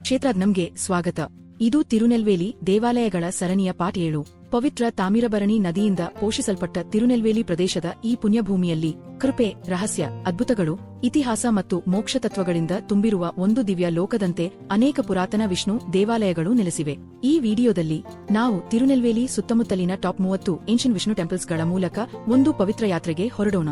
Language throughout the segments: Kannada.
ಕ್ಷೇತ್ರನಂಗೆ ಸ್ವಾಗತ. ಇದು ತಿರುನೆಲ್ವೇಲಿ ದೇವಾಲಯಗಳ ಸರಣಿಯ ಪಾರ್ಟ್ 7. ಪವಿತ್ರ ತಾಮಿರಬರಣಿ ನದಿಯಿಂದ ಪೋಷಿಸಲ್ಪಟ್ಟ ತಿರುನೆಲ್ವೇಲಿ ಪ್ರದೇಶದ ಈ ಪುಣ್ಯಭೂಮಿಯಲ್ಲಿ ಕೃಪೆ, ರಹಸ್ಯ, ಅದ್ಭುತಗಳು, ಇತಿಹಾಸ ಮತ್ತು ಮೋಕ್ಷ ತತ್ವಗಳಿಂದ ತುಂಬಿರುವ ಒಂದು ದಿವ್ಯ ಲೋಕದಂತೆ ಅನೇಕ ಪುರಾತನ ವಿಷ್ಣು ದೇವಾಲಯಗಳು ನೆಲೆಸಿವೆ. ಈ ವಿಡಿಯೋದಲ್ಲಿ ನಾವು ತಿರುನೆಲ್ವೇಲಿ ಸುತ್ತಮುತ್ತಲಿನ ಟಾಪ್ 30 ಏನ್ಷಿಯಂಟ್ ವಿಷ್ಣು ಟೆಂಪಲ್ಸ್ಗಳ ಮೂಲಕ ಒಂದು ಪವಿತ್ರ ಯಾತ್ರೆಗೆ ಹೊರಡೋಣ.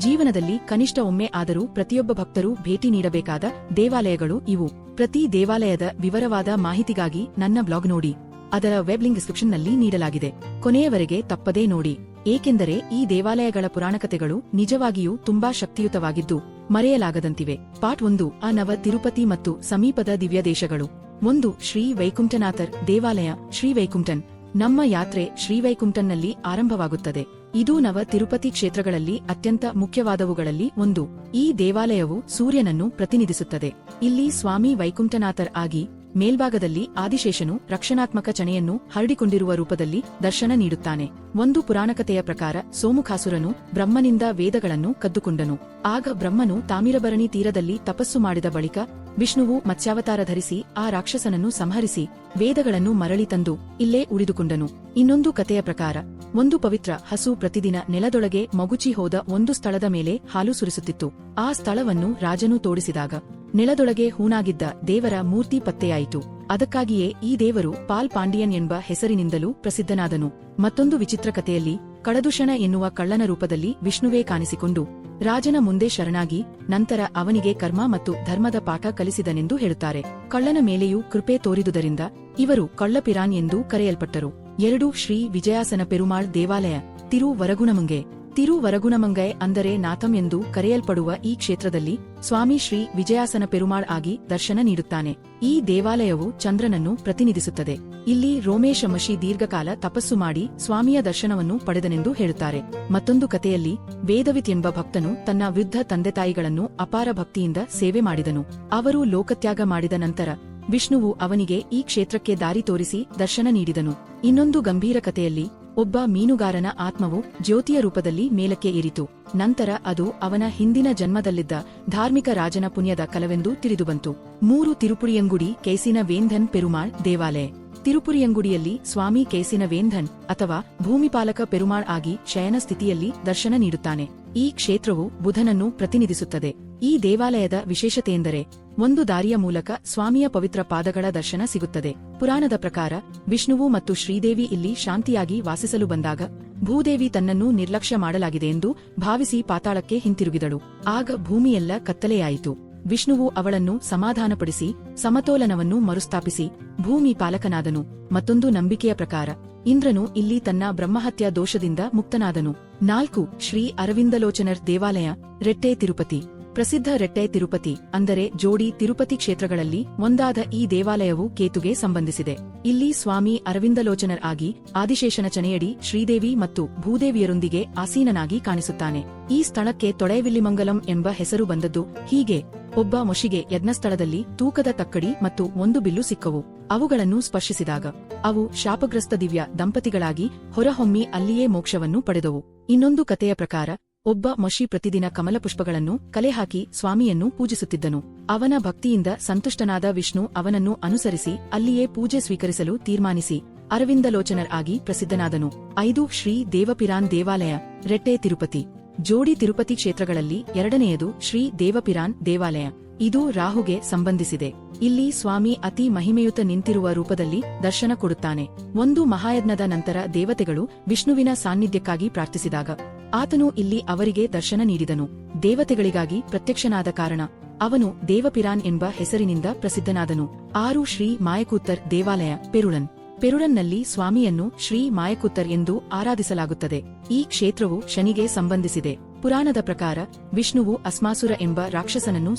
ಜೀವನದಲ್ಲಿ ಕನಿಷ್ಠ ಒಮ್ಮೆ ಆದರೂ ಪ್ರತಿಯೊಬ್ಬ ಭಕ್ತರು ಭೇಟಿ ನೀಡಬೇಕಾದ ದೇವಾಲಯಗಳು ಇವು. ಪ್ರತಿ ದೇವಾಲಯದ ವಿವರವಾದ ಮಾಹಿತಿಗಾಗಿ ನನ್ನ ಬ್ಲಾಗ್ ನೋಡಿ. ಅದರ ವೆಬ್ ಲಿಂಕ್ ಡಿಸ್ಕ್ರಿಪ್ಷನ್ನಲ್ಲಿ ನೀಡಲಾಗಿದೆ. ಕೊನೆಯವರೆಗೆ ತಪ್ಪದೇ ನೋಡಿ, ಏಕೆಂದರೆ ಈ ದೇವಾಲಯಗಳ ಪುರಾಣಕತೆಗಳು ನಿಜವಾಗಿಯೂ ತುಂಬಾ ಶಕ್ತಿಯುತವಾಗಿದ್ದು ಮರೆಯಲಾಗದಂತಿವೆ. ಪಾರ್ಟ್ 1 ಆ ನವ ತಿರುಪತಿ ಮತ್ತು ಸಮೀಪದ ದಿವ್ಯ ದೇಶಗಳು. 1 ಶ್ರೀ ವೈಕುಂಠನಾಥರ್ ದೇವಾಲಯ. ಶ್ರೀ ವೈಕುಂಠನ್. ನಮ್ಮ ಯಾತ್ರೆ ಶ್ರೀವೈಕುಂಠನ್ನಲ್ಲಿ ಆರಂಭವಾಗುತ್ತದೆ. ಇದು ನವ ತಿರುಪತಿ ಕ್ಷೇತ್ರಗಳಲ್ಲಿ ಅತ್ಯಂತ ಮುಖ್ಯವಾದವುಗಳಲ್ಲಿ ಒಂದು. ಈ ದೇವಾಲಯವು ಸೂರ್ಯನನ್ನು ಪ್ರತಿನಿಧಿಸುತ್ತದೆ. ಇಲ್ಲಿ ಸ್ವಾಮಿ ವೈಕುಂಠನಾಥರ್ ಆಗಿ ಮೇಲ್ಭಾಗದಲ್ಲಿ ಆದಿಶೇಷನು ರಕ್ಷಣಾತ್ಮಕ ಚಣೆಯನ್ನು ಹರಡಿಕೊಂಡಿರುವ ರೂಪದಲ್ಲಿ ದರ್ಶನ ನೀಡುತ್ತಾನೆ. ಒಂದು ಪುರಾಣಕತೆಯ ಪ್ರಕಾರ ಸೋಮುಖಾಸುರನು ಬ್ರಹ್ಮನಿಂದ ವೇದಗಳನ್ನು ಕದ್ದುಕೊಂಡನು. ಆಗ ಬ್ರಹ್ಮನು ತಾಮಿರಬರಣಿ ತೀರದಲ್ಲಿ ತಪಸ್ಸು ಮಾಡಿದ ಬಳಿಕ ವಿಷ್ಣುವು ಮತ್ಸ್ಯಾವತಾರ ಧರಿಸಿ ಆ ರಾಕ್ಷಸನನ್ನು ಸಂಹರಿಸಿ ವೇದಗಳನ್ನು ಮರಳಿ ತಂದು ಇಲ್ಲೇ ಉಳಿದುಕೊಂಡನು. ಇನ್ನೊಂದು ಕಥೆಯ ಪ್ರಕಾರ ಒಂದು ಪವಿತ್ರ ಹಸು ಪ್ರತಿದಿನ ನೆಲದೊಳಗೆ ಮಗುಚಿ ಹೋದ ಒಂದು ಸ್ಥಳದ ಮೇಲೆ ಹಾಲು ಸುರಿಸುತ್ತಿತ್ತು. ಆ ಸ್ಥಳವನ್ನು ರಾಜನು ತೋಡಿಸಿದಾಗ ನೆಲದೊಳಗೆ ಹೂನಾಗಿದ್ದ ದೇವರ ಮೂರ್ತಿ ಪತ್ತೆಯಾಯಿತು. ಅದಕ್ಕಾಗಿಯೇ ಈ ದೇವರು ಪಾಲ್ ಪಾಂಡಿಯನ್ ಎಂಬ ಹೆಸರಿನಿಂದಲೂ ಪ್ರಸಿದ್ಧನಾದನು. ಮತ್ತೊಂದು ವಿಚಿತ್ರ ಕಥೆಯಲ್ಲಿ ಕಡದುಷಣ ಎನ್ನುವ ಕಳ್ಳನ ರೂಪದಲ್ಲಿ ವಿಷ್ಣುವೇ ಕಾಣಿಸಿಕೊಂಡು ರಾಜನ ಮುಂದೆ ಶರಣಾಗಿ ನಂತರ ಅವನಿಗೆ ಕರ್ಮ ಮತ್ತು ಧರ್ಮದ ಪಾಠ ಕಲಿಸಿದನೆಂದು ಹೇಳುತ್ತಾರೆ. ಕಳ್ಳನ ಮೇಲೆಯೂ ಕೃಪೆ ತೋರಿದುದರಿಂದ ಇವರು ಕಳ್ಳಪಿರಾನ್ ಎಂದು ಕರೆಯಲ್ಪಟ್ಟರು. 2 ಶ್ರೀ ವಿಜಯಾಸನ ಪೆರುಮಾಳ್ ದೇವಾಲಯ. ತಿರುವರಗುಣಮಂಗೈ. ತಿರುವರಗುಣಮಂಗೈ ಅಂದರೆ ನಾಥಂ ಎಂದು ಕರೆಯಲ್ಪಡುವ ಈ ಕ್ಷೇತ್ರದಲ್ಲಿ ಸ್ವಾಮಿ ಶ್ರೀ ವಿಜಯಾಸನ ಪೆರುಮಾಳ್ ಆಗಿ ದರ್ಶನ ನೀಡುತ್ತಾನೆ. ಈ ದೇವಾಲಯವು ಚಂದ್ರನನ್ನು ಪ್ರತಿನಿಧಿಸುತ್ತದೆ. ಇಲ್ಲಿ ರೋಮೇಶ ಮಷಿ ದೀರ್ಘಕಾಲ ತಪಸ್ಸು ಮಾಡಿ ಸ್ವಾಮಿಯ ದರ್ಶನವನ್ನು ಪಡೆದನೆಂದು ಹೇಳುತ್ತಾರೆ. ಮತ್ತೊಂದು ಕಥೆಯಲ್ಲಿ ವೇದವಿತ್ ಎಂಬ ಭಕ್ತನು ತನ್ನ ವೃದ್ಧ ತಂದೆತಾಯಿಗಳನ್ನು ಅಪಾರ ಭಕ್ತಿಯಿಂದ ಸೇವೆ ಮಾಡಿದನು. ಅವರು ಲೋಕತ್ಯಾಗ ಮಾಡಿದ ನಂತರ ವಿಷ್ಣುವು ಅವನಿಗೆ ಈ ಕ್ಷೇತ್ರಕ್ಕೆ ದಾರಿ ತೋರಿಸಿ ದರ್ಶನ ನೀಡಿದನು. ಇನ್ನೊಂದು ಗಂಭೀರ ಕಥೆಯಲ್ಲಿ ಒಬ್ಬ ಮೀನುಗಾರನ ಆತ್ಮವು ಜ್ಯೋತಿಯ ರೂಪದಲ್ಲಿ ಮೇಲಕ್ಕೆ ಏರಿತು. ನಂತರ ಅದು ಅವನ ಹಿಂದಿನ ಜನ್ಮದಲ್ಲಿದ್ದ ಧಾರ್ಮಿಕ ರಾಜನ ಪುಣ್ಯದ ಕಲವೆಂದು ತಿಳಿದುಬಂತು. 3 ತಿರುಪುರಿಯಂಗುಡಿ ಕೇಸಿನ ವೇಂಧನ್ ಪೆರುಮಾಳ್ ದೇವಾಲಯ. ತಿರುಪುರಿಯಂಗುಡಿಯಲ್ಲಿ ಸ್ವಾಮಿ ಕೇಸಿನ ವೇಂಧನ್ ಅಥವಾ ಭೂಮಿಪಾಲಕ ಪೆರುಮಾಳ್ ಆಗಿ ಶಯನ ಸ್ಥಿತಿಯಲ್ಲಿ ದರ್ಶನ ನೀಡುತ್ತಾನೆ. ಈ ಕ್ಷೇತ್ರವು ಬುಧನನ್ನು ಪ್ರತಿನಿಧಿಸುತ್ತದೆ. ಈ ದೇವಾಲಯದ ವಿಶೇಷತೆಯೆಂದರೆ ಒಂದು ದಾರಿಯ ಮೂಲಕ ಸ್ವಾಮಿಯ ಪವಿತ್ರ ಪಾದಗಳ ದರ್ಶನ ಸಿಗುತ್ತದೆ. ಪುರಾಣದ ಪ್ರಕಾರ ವಿಷ್ಣುವು ಮತ್ತು ಶ್ರೀದೇವಿ ಇಲ್ಲಿ ಶಾಂತಿಯಾಗಿ ವಾಸಿಸಲು ಬಂದಾಗ ಭೂದೇವಿ ತನ್ನನ್ನು ನಿರ್ಲಕ್ಷ್ಯ ಮಾಡಲಾಗಿದೆ ಎಂದು ಭಾವಿಸಿ ಪಾತಾಳಕ್ಕೆ ಹಿಂತಿರುಗಿದಳು. ಆಗ ಭೂಮಿಯೆಲ್ಲ ಕತ್ತಲೆಯಾಯಿತು. ವಿಷ್ಣುವು ಅವಳನ್ನು ಸಮಾಧಾನಪಡಿಸಿ ಸಮತೋಲನವನ್ನು ಮರುಸ್ಥಾಪಿಸಿ ಭೂಮಿ ಪಾಲಕನಾದನು. ಮತ್ತೊಂದು ನಂಬಿಕೆಯ ಪ್ರಕಾರ ಇಂದ್ರನು ಇಲ್ಲಿ ತನ್ನ ಬ್ರಹ್ಮಹತ್ಯ ದೋಷದಿಂದ ಮುಕ್ತನಾದನು. 4 ಶ್ರೀ ಅರವಿಂದಲೋಚನರ್ ದೇವಾಲಯ. ರೆಟ್ಟೆ ತಿರುಪತಿ. ಪ್ರಸಿದ್ಧ ರೆಟ್ಟೆ ತಿರುಪತಿ ಅಂದರೆ ಜೋಡಿ ತಿರುಪತಿ ಕ್ಷೇತ್ರಗಳಲ್ಲಿ ಒಂದಾದ ಈ ದೇವಾಲಯವು ಕೇತುಗೆ ಸಂಬಂಧಿಸಿದೆ. ಇಲ್ಲಿ ಸ್ವಾಮಿ ಅರವಿಂದಲೋಚನರ್ ಆಗಿ ಆದಿಶೇಷನ ಚನೆಯಡಿ ಶ್ರೀದೇವಿ ಮತ್ತು ಭೂದೇವಿಯರೊಂದಿಗೆ ಆಸೀನನಾಗಿ ಕಾಣಿಸುತ್ತಾನೆ. ಈ ಸ್ಥಳಕ್ಕೆ ತೊಡೈವಿಲ್ಲಿಮಂಗಲಂ ಎಂಬ ಹೆಸರು ಬಂದದ್ದು ಹೀಗೆ. ಒಬ್ಬ ಮೊಷಿಗೆ ಯಜ್ಞಸ್ಥಳದಲ್ಲಿ ತೂಕದ ತಕ್ಕಡಿ ಮತ್ತು ಒಂದು ಬಿಲ್ಲು ಸಿಕ್ಕವು. ಅವುಗಳನ್ನು ಸ್ಪರ್ಶಿಸಿದಾಗ ಅವು ಶಾಪಗ್ರಸ್ತ ದಿವ್ಯ ದಂಪತಿಗಳಾಗಿ ಹೊರಹೊಮ್ಮಿ ಅಲ್ಲಿಯೇ ಮೋಕ್ಷವನ್ನು ಪಡೆದವು. ಇನ್ನೊಂದು ಕಥೆಯ ಪ್ರಕಾರ ಒಬ್ಬ ಮೊಷಿ ಪ್ರತಿದಿನ ಕಮಲಪುಷ್ಪಗಳನ್ನು ಕಲೆ ಹಾಕಿ ಸ್ವಾಮಿಯನ್ನು ಪೂಜಿಸುತ್ತಿದ್ದನು. ಅವನ ಭಕ್ತಿಯಿಂದ ಸಂತುಷ್ಟನಾದ ವಿಷ್ಣು ಅವನನ್ನು ಅನುಸರಿಸಿ ಅಲ್ಲಿಯೇ ಪೂಜೆ ಸ್ವೀಕರಿಸಲು ತೀರ್ಮಾನಿಸಿ ಅರವಿಂದಲೋಚನರ್ ಆಗಿ ಪ್ರಸಿದ್ಧನಾದನು. 5 ಶ್ರೀ ದೇವಪಿರಾನ್ ದೇವಾಲಯ. ರೆಟ್ಟೆ ತಿರುಪತಿ. ಜೋಡಿ ತಿರುಪತಿ ಕ್ಷೇತ್ರಗಳಲ್ಲಿ ಎರಡನೆಯದು ಶ್ರೀ ದೇವಪಿರಾನ್ ದೇವಾಲಯ. ಇದು ರಾಹುಗೆ ಸಂಬಂಧಿಸಿದೆ. ಇಲ್ಲಿ ಸ್ವಾಮಿ ಅತಿ ಮಹಿಮೆಯುತ ನಿಂತಿರುವ ರೂಪದಲ್ಲಿ ದರ್ಶನ ಕೊಡುತ್ತಾನೆ. ಒಂದು ಮಹಾಯಜ್ಞದ ನಂತರ ದೇವತೆಗಳು ವಿಷ್ಣುವಿನ ಸಾನ್ನಿಧ್ಯಕ್ಕಾಗಿ ಪ್ರಾರ್ಥಿಸಿದಾಗ ಆತನು ಇಲ್ಲಿ ಅವರಿಗೆ ದರ್ಶನ ನೀಡಿದನು. ದೇವತೆಗಳಿಗಾಗಿ ಪ್ರತ್ಯಕ್ಷನಾದ ಕಾರಣ ಅವನು ದೇವಪಿರಾನ್ ಎಂಬ ಹೆಸರಿನಿಂದ ಪ್ರಸಿದ್ಧನಾದನು. 6 ಶ್ರೀ ಮಾಯಕೂತ್ತರ್ ದೇವಾಲಯ. ಪೆರುಳನ್. ಪೆರುಳನ್ನಲ್ಲಿ ಸ್ವಾಮಿಯನ್ನು ಶ್ರೀ ಮಾಯಕೂತ್ತರ್ ಎಂದು ಆರಾಧಿಸಲಾಗುತ್ತದೆ. ಈ ಕ್ಷೇತ್ರವು ಶನಿಗೆ ಸಂಬಂಧಿಸಿದೆ. ಪುರಾಣದ ಪ್ರಕಾರ ವಿಷ್ಣುವು ಅಸ್ಮಾಸುರ ಎಂಬ ರಾಕ್ಷಸನನ್ನು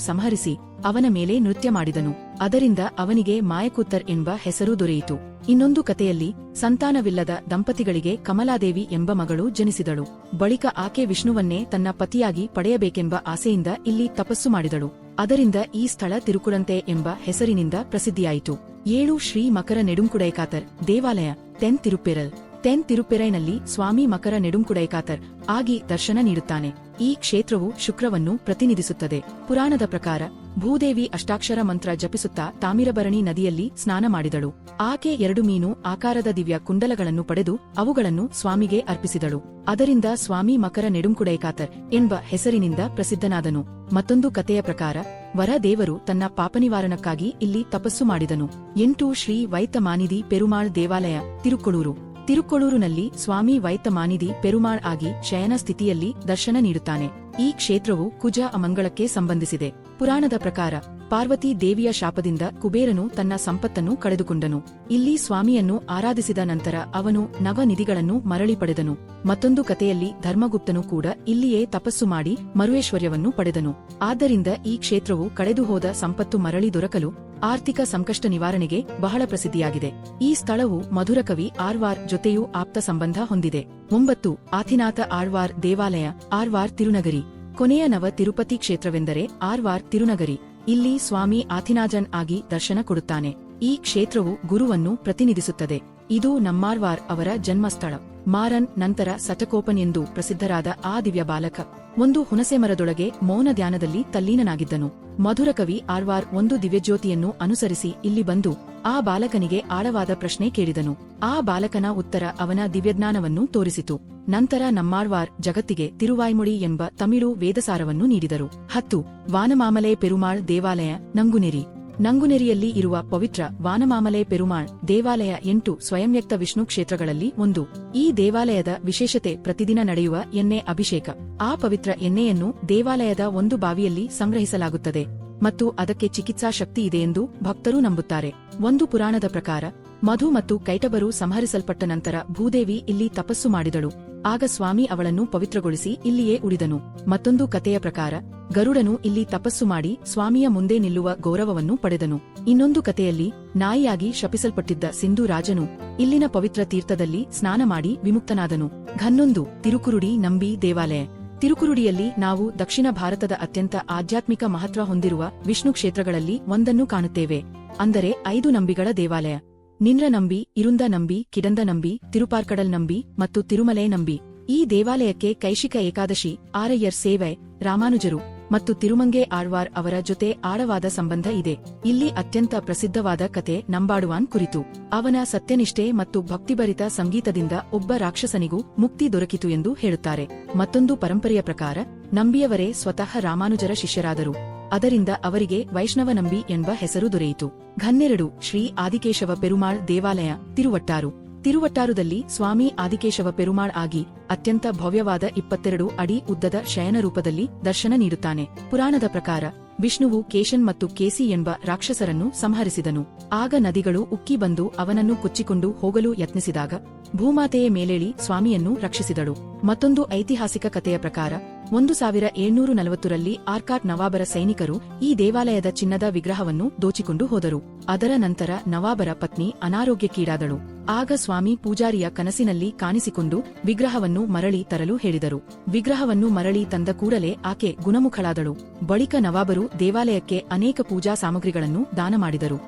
ಸಂಹರಿಸಿ ಅವನ ಮೇಲೆ ನೃತ್ಯ ಮಾಡಿದನು. ಅದರಿಂದ ಅವನಿಗೆ ಮಾಯಕೂತ್ತರ್ ಎಂಬ ಹೆಸರು ದೊರೆಯಿತು. ಇನ್ನೊಂದು ಕಥೆಯಲ್ಲಿ ಸಂತಾನವಿಲ್ಲದ ದಂಪತಿಗಳಿಗೆ ಕಮಲಾದೇವಿ ಎಂಬ ಮಗಳು ಜನಿಸಿದಳು. ಬಳಿಕ ಆಕೆ ವಿಷ್ಣುವನ್ನೇ ತನ್ನ ಪತಿಯಾಗಿ ಪಡೆಯಬೇಕೆಂಬ ಆಸೆಯಿಂದ ಇಲ್ಲಿ ತಪಸ್ಸು ಮಾಡಿದಳು. ಅದರಿಂದ ಈ ಸ್ಥಳ ತಿರುಕುಳಂತೆ ಎಂಬ ಹೆಸರಿನಿಂದ ಪ್ರಸಿದ್ಧಿಯಾಯಿತು. 7 ಶ್ರೀ ಮಕರ ನೆಡುಂಕುಡೈಕಾತರ್ ದೇವಾಲಯ. ತೆನ್ ತಿರುಪೆರಲ್. ತೆನ್ ತಿರುಪೆರೈನಲ್ಲಿ ಸ್ವಾಮಿ ಮಕರ ನೆಡುಂಕುಡೈಕಾತರ್ ಆಗಿ ದರ್ಶನ ನೀಡುತ್ತಾನೆ. ಈ ಕ್ಷೇತ್ರವು ಶುಕ್ರವನ್ನು ಪ್ರತಿನಿಧಿಸುತ್ತದೆ. ಪುರಾಣದ ಪ್ರಕಾರ ಭೂದೇವಿ ಅಷ್ಟಾಕ್ಷರ ಮಂತ್ರ ಜಪಿಸುತ್ತಾ ತಾಮಿರಬರಣಿ ನದಿಯಲ್ಲಿ ಸ್ನಾನ ಮಾಡಿದಳು. ಆಕೆ 2 ಮೀನು ಆಕಾರದ ದಿವ್ಯ ಕುಂಡಲಗಳನ್ನು ಪಡೆದು ಅವುಗಳನ್ನು ಸ್ವಾಮಿಗೆ ಅರ್ಪಿಸಿದಳು. ಅದರಿಂದ ಸ್ವಾಮಿ ಮಕರ ನೆಡುಂಕುಡೈಕಾತರ್ ಎಂಬ ಹೆಸರಿನಿಂದ ಪ್ರಸಿದ್ಧನಾದನು. ಮತ್ತೊಂದು ಕಥೆಯ ಪ್ರಕಾರ ವರ ದೇವರು ತನ್ನ ಪಾಪನಿವಾರಣಕ್ಕಾಗಿ ಇಲ್ಲಿ ತಪಸ್ಸು ಮಾಡಿದನು. 8 ಶ್ರೀ ವೈತಮಾನಿದಿ ಪೆರುಮಾಳ್ ದೇವಾಲಯ ತಿರುಕ್ಕೊಳೂರು. ತಿರುಕ್ಕೊಳೂರಿನಲ್ಲಿ ಸ್ವಾಮಿ ವೈತಮಾನಿದಿ ಪೆರುಮಾಳ್ ಆಗಿ ಶಯನ ಸ್ಥಿತಿಯಲ್ಲಿ ದರ್ಶನ ನೀಡುತ್ತಾನೆ. ಈ ಕ್ಷೇತ್ರವು ಕುಜ ಅಮಂಗಳಕ್ಕೆ ಸಂಬಂಧಿಸಿದೆ. ಪುರಾಣದ ಪ್ರಕಾರ ಪಾರ್ವತಿ ದೇವಿಯ ಶಾಪದಿಂದ ಕುಬೇರನು ತನ್ನ ಸಂಪತ್ತನ್ನು ಕಳೆದುಕೊಂಡನು. ಇಲ್ಲಿ ಸ್ವಾಮಿಯನ್ನು ಆರಾಧಿಸಿದ ನಂತರ ಅವನು ನವನಿಧಿಗಳನ್ನು ಮರಳಿ ಪಡೆದನು. ಮತ್ತೊಂದು ಕಥೆಯಲ್ಲಿ ಧರ್ಮಗುಪ್ತನು ಕೂಡ ಇಲ್ಲಿಯೇ ತಪಸ್ಸು ಮಾಡಿ ಮರುವೇಶ್ವರ್ಯವನ್ನು ಪಡೆದನು. ಆದ್ದರಿಂದ ಈ ಕ್ಷೇತ್ರವು ಕಳೆದುಹೋದ ಸಂಪತ್ತು ಮರಳಿ ದೊರಕಲು ಆರ್ಥಿಕ ಸಂಕಷ್ಟ ನಿವಾರಣೆಗೆ ಬಹಳ ಪ್ರಸಿದ್ಧಿಯಾಗಿದೆ. ಈ ಸ್ಥಳವು ಮಧುರಕವಿ ಆಳ್ವಾರ್ ಜೊತೆಯೂ ಆಪ್ತ ಸಂಬಂಧ ಹೊಂದಿದೆ. 9 ಆಥಿನಾಥ ಆಳ್ವಾರ್ ದೇವಾಲಯ ಆಳ್ವಾರ್ ತಿರುನಗರಿ. ಕೊನೆಯ ನವ ತಿರುಪತಿ ಕ್ಷೇತ್ರವೆಂದರೆ ಆಳ್ವಾರ್ ತಿರುನಗರಿ. ಇಲ್ಲಿ ಸ್ವಾಮಿ ಆಥಿನಾಜನ್ ಆಗಿ ದರ್ಶನ ಕೊಡುತ್ತಾನೆ. ಈ ಕ್ಷೇತ್ರವು ಗುರುವನ್ನು ಪ್ರತಿನಿಧಿಸುತ್ತದೆ. ಇದು ನಮ್ಮಾಳ್ವಾರ್ ಅವರ ಜನ್ಮಸ್ಥಳ. ಮಾರನ್ ನಂತರ ಸಟಕೋಪನ್ ಎಂದು ಪ್ರಸಿದ್ಧರಾದ ಆ ದಿವ್ಯ ಬಾಲಕ ಒಂದು ಹುಣಸೆ ಮರದೊಳಗೆ ಮೌನ ಧ್ಯಾನದಲ್ಲಿ ತಲ್ಲೀನನಾಗಿದ್ದನು. ಮಧುರಕವಿ ಆಳ್ವಾರ್ ಒಂದು ದಿವ್ಯಜ್ಯೋತಿಯನ್ನು ಅನುಸರಿಸಿ ಇಲ್ಲಿ ಬಂದು ಆ ಬಾಲಕನಿಗೆ ಆಳವಾದ ಪ್ರಶ್ನೆ ಕೇಳಿದನು. ಆ ಬಾಲಕನ ಉತ್ತರ ಅವನ ದಿವ್ಯಜ್ಞಾನವನ್ನು ತೋರಿಸಿತು. ನಂತರ ನಮ್ಮಾಳ್ವಾರ್ ಜಗತ್ತಿಗೆ ತಿರುವಾಯ್ಮೊಳಿ ಎಂಬ ತಮಿಳು ವೇದಸಾರವನ್ನು ನೀಡಿದರು. 10 ವಾನಮಾಮಲೆ ಪೆರುಮಾಳ್ ದೇವಾಲಯ ನಂಗುನೆರಿ. ನಂಗುನೆರಿಯಲ್ಲಿ ಇರುವ ಪವಿತ್ರ ವಾನಮಾಮಲೆ ಪೆರುಮಾಳ್ ದೇವಾಲಯ 8 ಸ್ವಯಂವ್ಯಕ್ತ ವಿಷ್ಣು ಕ್ಷೇತ್ರಗಳಲ್ಲಿ ಒಂದು. ಈ ದೇವಾಲಯದ ವಿಶೇಷತೆ ಪ್ರತಿದಿನ ನಡೆಯುವ ಎಣ್ಣೆ ಅಭಿಷೇಕ. ಆ ಪವಿತ್ರ ಎಣ್ಣೆಯನ್ನು ದೇವಾಲಯದ ಒಂದು ಬಾವಿಯಲ್ಲಿ ಸಂಗ್ರಹಿಸಲಾಗುತ್ತದೆ ಮತ್ತು ಅದಕ್ಕೆ ಚಿಕಿತ್ಸಾ ಶಕ್ತಿ ಇದೆಯೆಂದು ಭಕ್ತರು ನಂಬುತ್ತಾರೆ. ಒಂದು ಪುರಾಣದ ಪ್ರಕಾರ ಮಧು ಮತ್ತು ಕೈಟಬರು ಸಂಹರಿಸಲ್ಪಟ್ಟ ನಂತರ ಭೂದೇವಿ ಇಲ್ಲಿ ತಪಸ್ಸು ಮಾಡಿದಳು. ಆಗ ಸ್ವಾಮಿ ಅವಳನ್ನು ಪವಿತ್ರಗೊಳಿಸಿ ಇಲ್ಲಿಯೇ ಉಳಿದನು. ಮತ್ತೊಂದು ಕಥೆಯ ಪ್ರಕಾರ ಗರುಡನು ಇಲ್ಲಿ ತಪಸ್ಸು ಮಾಡಿ ಸ್ವಾಮಿಯ ಮುಂದೆ ನಿಲ್ಲುವ ಗೌರವವನ್ನು ಪಡೆದನು. ಇನ್ನೊಂದು ಕಥೆಯಲ್ಲಿ ನಾಯಿಯಾಗಿ ಶಪಿಸಲ್ಪಟ್ಟಿದ್ದ ಸಿಂಧು ರಾಜನು ಇಲ್ಲಿನ ಪವಿತ್ರ ತೀರ್ಥದಲ್ಲಿ ಸ್ನಾನ ಮಾಡಿ ವಿಮುಕ್ತನಾದನು. 11 ತಿರುಕುರುಡಿ ನಂಬಿ ದೇವಾಲಯ. ತಿರುಕುರುಡಿಯಲ್ಲಿ ನಾವು ದಕ್ಷಿಣ ಭಾರತದ ಅತ್ಯಂತ ಆಧ್ಯಾತ್ಮಿಕ ಮಹತ್ವ ಹೊಂದಿರುವ ವಿಷ್ಣು ಕ್ಷೇತ್ರಗಳಲ್ಲಿ ಒಂದನ್ನು ಕಾಣುತ್ತೇವೆ. ಅಂದರೆ 5 ನಂಬಿಗಳ ದೇವಾಲಯ. ನಿನ್ರ ನಂಬಿ, ಇರುಂದ ನಂಬಿ, ಕಿಡಂದ ನಂಬಿ, ತಿರುಪಾರ್ಕಡಲ್ ನಂಬಿ ಮತ್ತು ತಿರುಮಲೆ ನಂಬಿ. ಈ ದೇವಾಲಯಕ್ಕೆ ಕೈಶಿಕ ಏಕಾದಶಿ, ಆರಯ್ಯರ್ ಸೇವೆ, ರಾಮಾನುಜರು ಮತ್ತು ತಿರುಮಂಗೆ ಆಳ್ವಾರ್ ಅವರ ಜೊತೆ ಆಳವಾದ ಸಂಬಂಧ ಇದೆ. ಇಲ್ಲಿ ಅತ್ಯಂತ ಪ್ರಸಿದ್ಧವಾದ ಕತೆ ನಂಬಾಡುವಾನ್ ಕುರಿತು. ಅವನ ಸತ್ಯನಿಷ್ಠೆ ಮತ್ತು ಭಕ್ತಿಭರಿತ ಸಂಗೀತದಿಂದ ಒಬ್ಬ ರಾಕ್ಷಸನಿಗೂ ಮುಕ್ತಿ ದೊರಕಿತು ಎಂದು ಹೇಳುತ್ತಾರೆ. ಮತ್ತೊಂದು ಪರಂಪರೆಯ ಪ್ರಕಾರ ನಂಬಿಯವರೇ ಸ್ವತಃ ರಾಮಾನುಜರ ಶಿಷ್ಯರಾದರು. ಅದರಿಂದ ಅವರಿಗೆ ವೈಷ್ಣವ ನಂಬಿ ಎಂಬ ಹೆಸರು ದೊರೆಯಿತು. 12 ಶ್ರೀ ಆದಿಕೇಶವ ಪೆರುಮಾಳ್ ದೇವಾಲಯ ತಿರುವಟ್ಟಾರು. ತಿರುವಟ್ಟಾರುದಲ್ಲಿ ಸ್ವಾಮಿ ಆದಿಕೇಶವ ಪೆರುಮಾಳ್ ಆಗಿ ಅತ್ಯಂತ ಭವ್ಯವಾದ 22 ಅಡಿ ಉದ್ದದ ಶಯನ ರೂಪದಲ್ಲಿ ದರ್ಶನ ನೀಡುತ್ತಾನೆ. ಪುರಾಣದ ಪ್ರಕಾರ ವಿಷ್ಣುವು ಕೇಶನ್ ಮತ್ತು ಕೇಸಿ ಎಂಬ ರಾಕ್ಷಸರನ್ನು ಸಂಹರಿಸಿದನು. ಆಗ ನದಿಗಳು ಉಕ್ಕಿ ಬಂದು ಅವನನ್ನು ಕೊಚ್ಚಿಕೊಂಡು ಹೋಗಲು ಯತ್ನಿಸಿದಾಗ ಭೂಮಾತೆಯ ಮೇಲೇಳಿ ಸ್ವಾಮಿಯನ್ನು ರಕ್ಷಿಸಿದಳು. ಮತ್ತೊಂದು ಐತಿಹಾಸಿಕ ಕಥೆಯ ಪ್ರಕಾರ 1740ರಲ್ಲಿ ಆರ್ಕಾಟ್ ನವಾಬರ ಸೈನಿಕರು ಈ ದೇವಾಲಯದ ಚಿನ್ನದ ವಿಗ್ರಹವನ್ನು ದೋಚಿಕೊಂಡು ಹೋದರು. ಅದರ ನಂತರ ನವಾಬರ ಪತ್ನಿ ಅನಾರೋಗ್ಯಕ್ಕೀಡಾದಳು. ಆಗ ಸ್ವಾಮಿ ಪೂಜಾರಿಯ ಕನಸಿನಲ್ಲಿ ಕಾಣಿಸಿಕೊಂಡು ವಿಗ್ರಹವನ್ನು ಮರಳಿ ತರಲು ಹೇಳಿದರು. ವಿಗ್ರಹವನ್ನು ಮರಳಿ ತಂದ ಕೂಡಲೇ ಆಕೆ ಗುಣಮುಖಳಾದಳು. ಬಳಿಕ ನವಾಬರು ದೇವಾಲಯಕ್ಕೆ ಅನೇಕ ಪೂಜಾ ಸಾಮಗ್ರಿಗಳನ್ನು ದಾನ ಮಾಡಿದರು.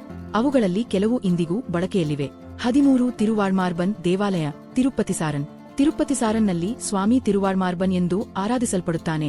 ಅವುಗಳಲ್ಲಿ ಕೆಲವು ಇಂದಿಗೂ ಬಳಕೆಯಲ್ಲಿವೆ. 13 ತಿರುವಾಳ್ಮಾರ್ಬನ್ ದೇವಾಲಯ ತಿರುಪತಿಸಾರನ್. ತಿರುಪತಿಸಾರನ್ನಲ್ಲಿ ಸ್ವಾಮಿ ತಿರುವಾಳ್ಮಾರ್ಬನ್ ಎಂದು ಆರಾಧಿಸಲ್ಪಡುತ್ತಾನೆ.